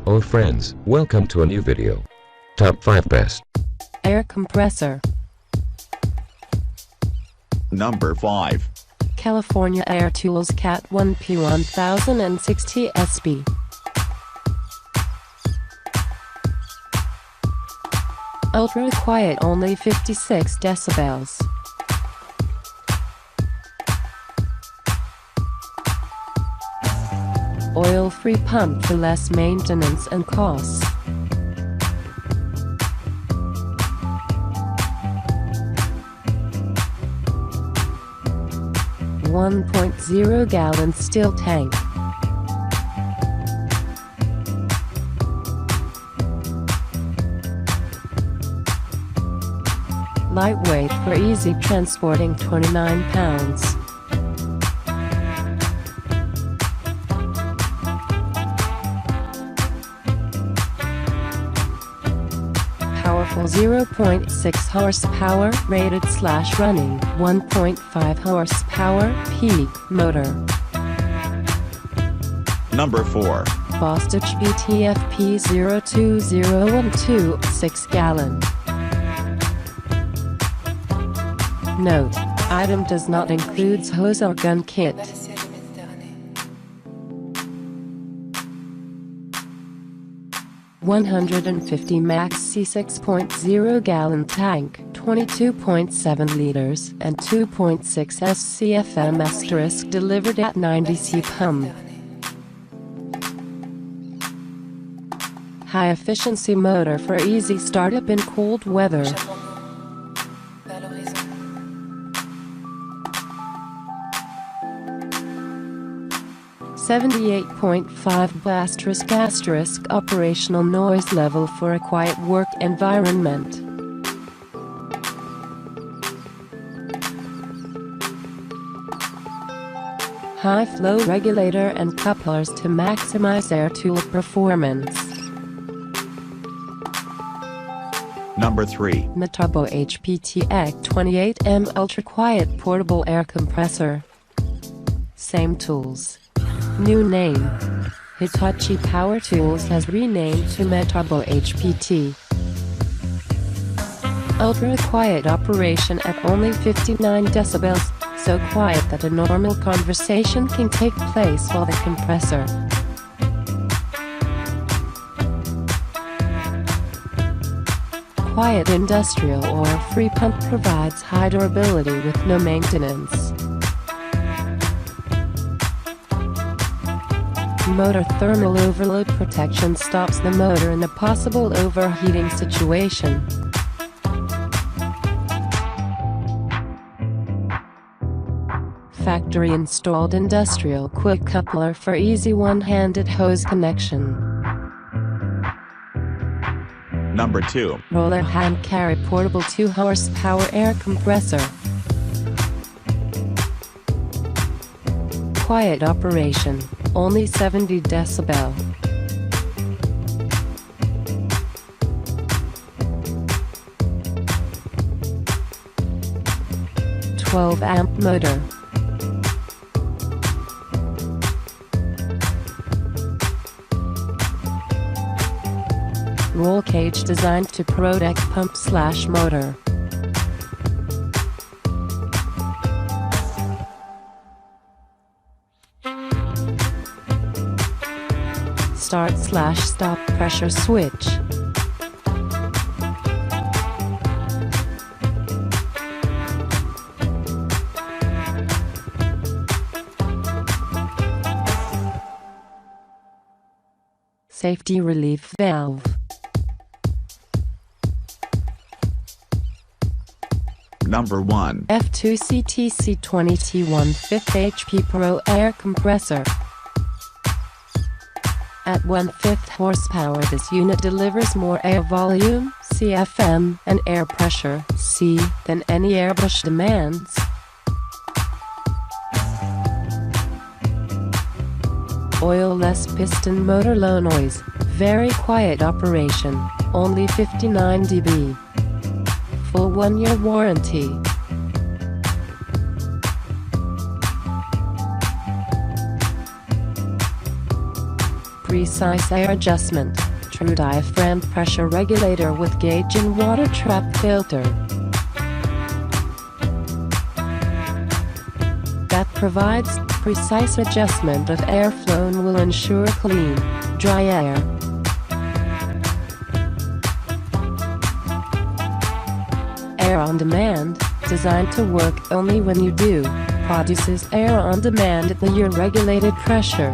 Oh friends, welcome to a new video. Top 5 Best Air Compressor. Number 5. California Air Tools Cat 1P 1060 SB. Ultra quiet, only 56 decibels. Oil-free pump for less maintenance and costs. .0 gallon steel tank. Lightweight for easy transporting, 29 pounds. Powerful 0.6 horsepower rated/running, 1.5 horsepower peak motor. Number 4. Bostitch BTFP 02012 6 gallon. Note: item does not include hose or gun kit. .150 max C 6.0 gallon tank, 22.7 liters and 2.6 SCFM** delivered at 90 C pump. High efficiency motor for easy startup in cold weather. 78.5 ** operational noise level for a quiet work environment. High flow regulator and couplers to maximize air tool performance. Number 3. Metabo HPTX 28M Ultra Quiet Portable Air Compressor. Same tools. New name. Hitachi Power Tools has renamed to Metabo HPT. Ultra quiet operation at only 59 decibels, so quiet that a normal conversation can take place while the compressor. Quiet industrial or free pump provides high durability with no maintenance. Motor thermal overload protection stops the motor in a possible overheating situation. Factory installed industrial quick coupler for easy one-handed hose connection. Number 2. Roller hand carry portable 2 horsepower air compressor. Quiet operation, only 70 decibel. .12 amp motor. Roll cage designed to protect pump/motor. Start/stop pressure switch. Safety relief valve. Number 1. F2CTC20T1 5th HP Pro Air Compressor. At 1/5 horsepower, this unit delivers more air volume, CFM, and air pressure, C, than any airbrush demands. Oil-less piston motor, low noise, very quiet operation, only 59 dB. Full 1-year warranty. precise air adjustment, true diaphragm pressure regulator with gauge and water trap filter that provides precise adjustment of airflow and will ensure clean, dry air. Air on demand, designed to work only when you do, produces air on demand at your regulated pressure.